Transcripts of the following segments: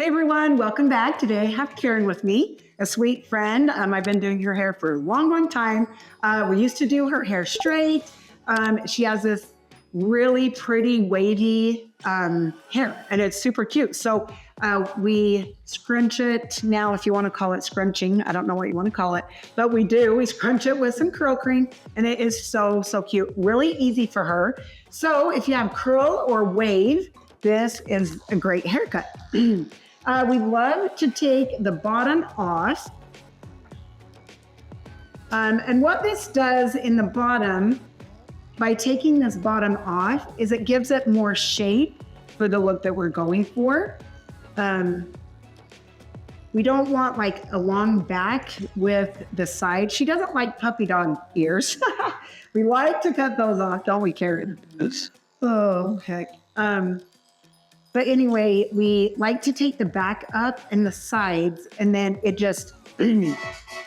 Hey everyone, welcome back. Today I have Karen with me, a sweet friend. I've been doing her hair for a long time. We used to do her hair straight. She has this really pretty wavy hair and it's super cute. So we scrunch it now, if you want to call it scrunching. I don't know what you want to call it, but we do. We scrunch it with some curl cream and it is so cute. Really easy for her. So if you have curl or wave, this is a great haircut. We love to take the bottom off. And what this does in the bottom, by taking this bottom off, is it gives it more shape for the look that we're going for. We don't want like a long back with the side. She doesn't like puppy dog ears. We like to cut those off, don't we, Karen? Yes. Oh, heck. But anyway, we like to take the back up and the sides, and then it just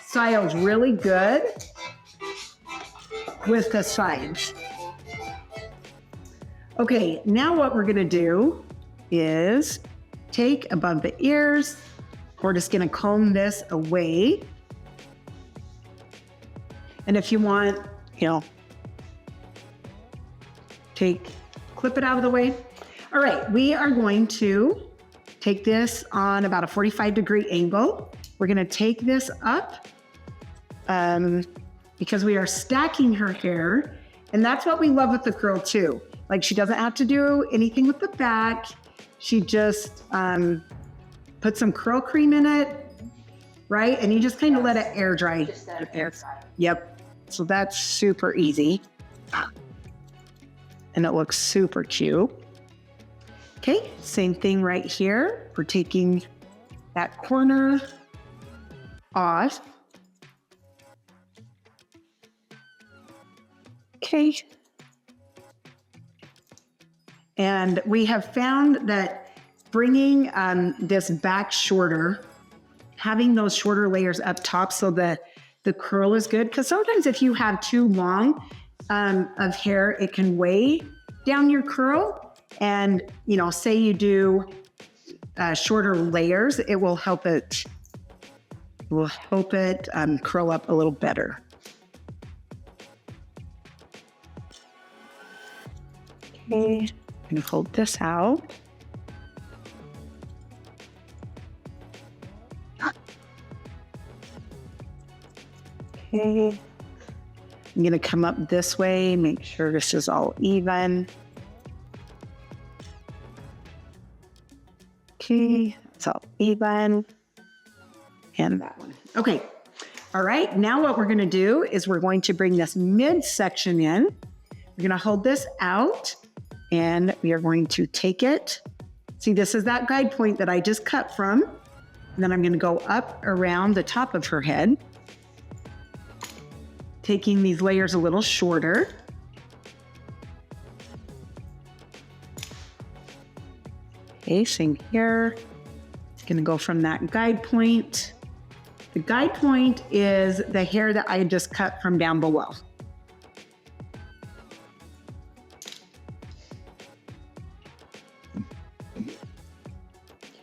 styles really good with the sides. Okay, now what we're gonna do is take above the ears. We're just gonna comb this away. And if you want, clip it out of the way. All right, we are going to take this on about a 45-degree angle. We're gonna take this up because we are stacking her hair, and that's what we love with the curl too. Like, she doesn't have to do anything with the back. She just put some curl cream in it, right? And you just kind of let it air dry. Just let it air dry. Yep, so that's super easy. And it looks super cute. Okay, same thing right here. We're taking that corner off. Okay. And we have found that bringing this back shorter, having those shorter layers up top so that the curl is good, because sometimes if you have too long of hair, it can weigh down your curl. And, say you do shorter layers, it will help it curl up a little better. Okay, I'm gonna hold this out. Okay, I'm gonna come up this way, make sure this is all even. Okay, it's all even. And that one. Okay. All right. Now what we're going to do is we're going to bring this midsection in. We're going to hold this out and we are going to take it. See, this is that guide point that I just cut from. And then I'm going to go up around the top of her head, taking these layers a little shorter. Okay, same here. It's gonna go from that guide point. The guide point is the hair that I just cut from down below.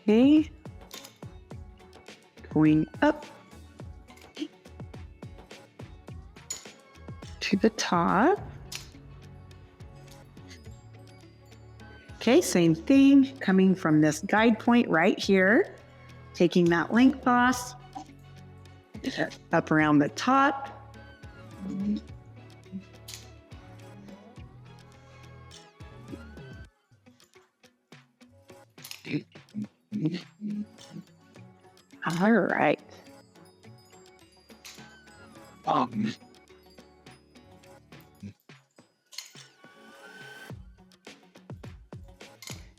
Okay, going up to the top. Okay, same thing, coming from this guide point right here, taking that length off, up around the top. All right.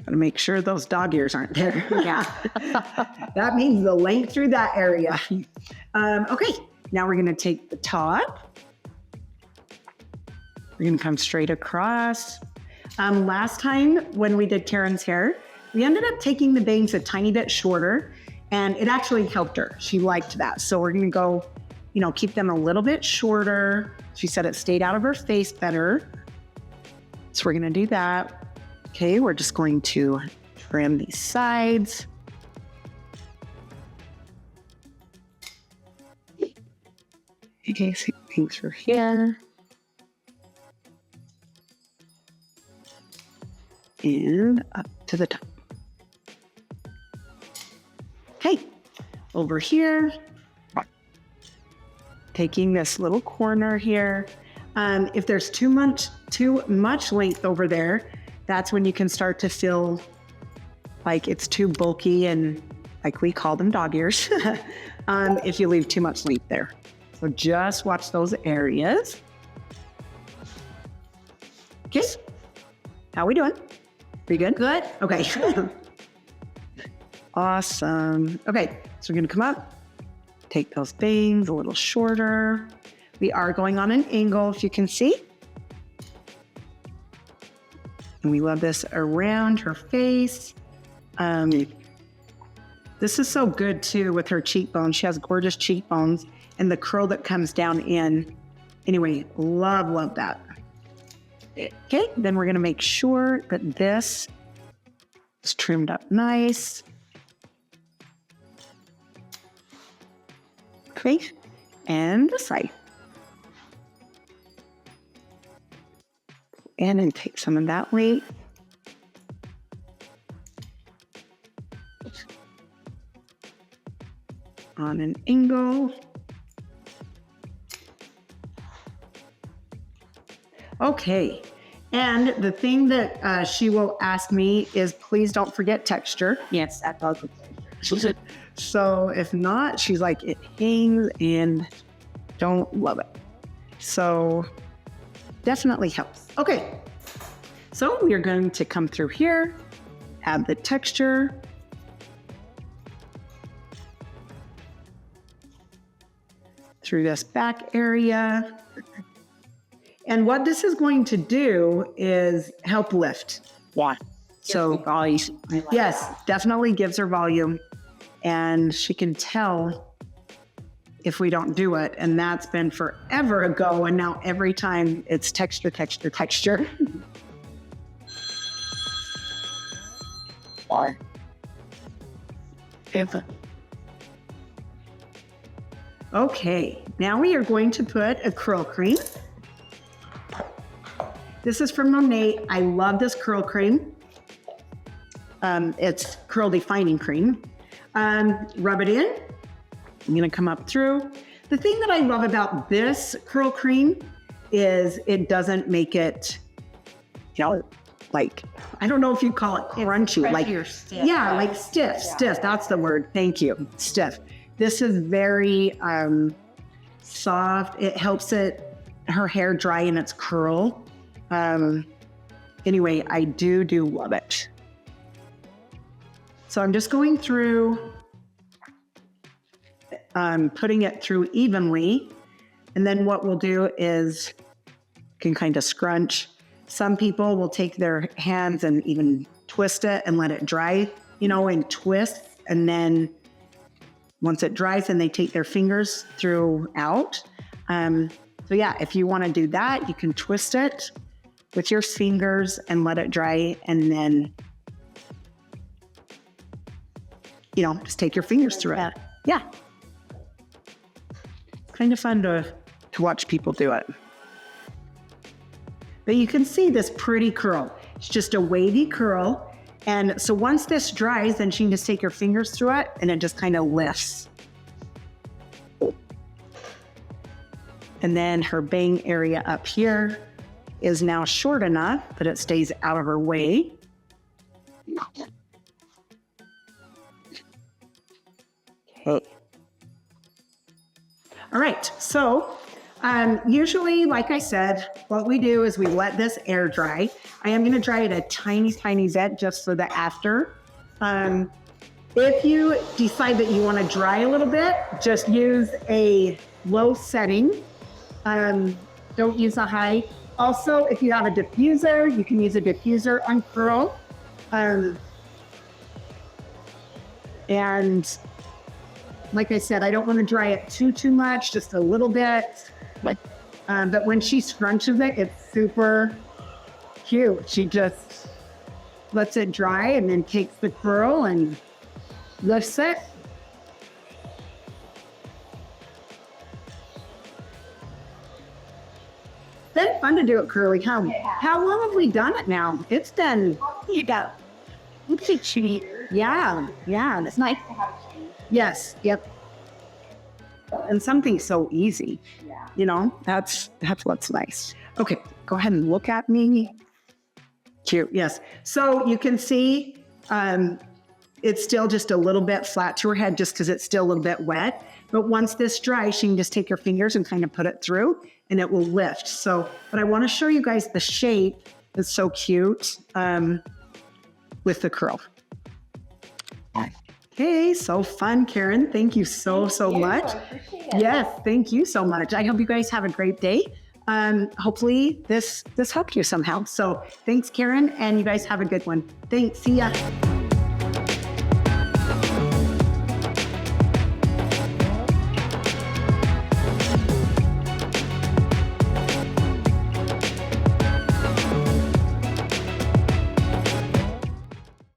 Gotta make sure those dog ears aren't there. Yeah, that means the length through that area. Okay, now we're gonna take the top. We're gonna come straight across. Last time when we did Karen's hair, we ended up taking the bangs a tiny bit shorter and it actually helped her. She liked that. So we're gonna go, keep them a little bit shorter. She said it stayed out of her face better. So we're gonna do that. Okay, we're just going to trim these sides. Okay, same thing through here. And up to the top. Okay, over here, taking this little corner here. If there's too much length over there, that's when you can start to feel like it's too bulky and like we call them dog ears if you leave too much length there. So just watch those areas. Okay, how we doing? Pretty good? Good. Okay. Awesome. Okay, so we're gonna come up, take those bangs a little shorter. We are going on an angle, if you can see. And we love this around her face. This is so good too with her cheekbones. She has gorgeous cheekbones and the curl that comes down in. Anyway, love that. Okay, then we're gonna make sure that this is trimmed up nice. Okay, and this side. And then take some of that weight. On an angle. Okay, and the thing that she will ask me is please don't forget texture. Yes, I love it. So if not, she's like, it hangs and don't love it. So definitely helps. Okay, so we are going to come through here, add the texture. Through this back area. And what this is going to do is help lift. Why? So, yes, definitely gives her volume. And she can tell if we don't do it. And that's been forever ago. And now every time it's texture. Why? Okay, now we are going to put a curl cream. This is from Nape. I love this curl cream. It's curl defining cream. Rub it in. I'm gonna come up through. The thing that I love about this curl cream is it doesn't make it, like, I don't know if you call it crunchy, like, stiff. yeah, like stiff, that's the word, thank you, stiff. This is very soft. It helps her hair dry in its curl. Anyway, I do love it. So I'm just going through, putting it through evenly. And then what we'll do is can kind of scrunch. Some people will take their hands and even twist it and let it dry, and twist. And then once it dries, then they take their fingers throughout. So yeah, if you want to do that, you can twist it with your fingers and let it dry. And then, just take your fingers through it. Yeah. It's kind of fun to watch people do it. But you can see this pretty curl. It's just a wavy curl. And so once this dries, then she can just take her fingers through it and it just kind of lifts. And then her bang area up here is now short enough that it stays out of her way. Okay. All right, so usually, like I said, what we do is we let this air dry. I am gonna dry it a tiny bit just for the after. If you decide that you wanna dry a little bit, just use a low setting. Don't use a high. Also, if you have a diffuser, you can use a diffuser on curl. And like I said, I don't wanna dry it too much, just a little bit. But when she scrunches it, it's super cute. She just lets it dry and then takes the curl and lifts it. to do it curly. How long have we done it now? It's been, You go. It's a cheat. yeah. It's nice to have a change. Yes, yep. And something so easy, Yeah. you know, that's what's nice. Okay, go ahead and look at me. Cute, yes. So you can see it's still just a little bit flat to her head just because it's still a little bit wet. But once this dries, you can just take your fingers and kind of put it through and it will lift. So, but I want to show you guys the shape. It's so cute with the curl. Okay, so fun, Karen. Thank you so much. I appreciate it. Yes, thank you so much. I hope you guys have a great day. Hopefully this helped you somehow. So thanks, Karen, and you guys have a good one. Thanks. See ya.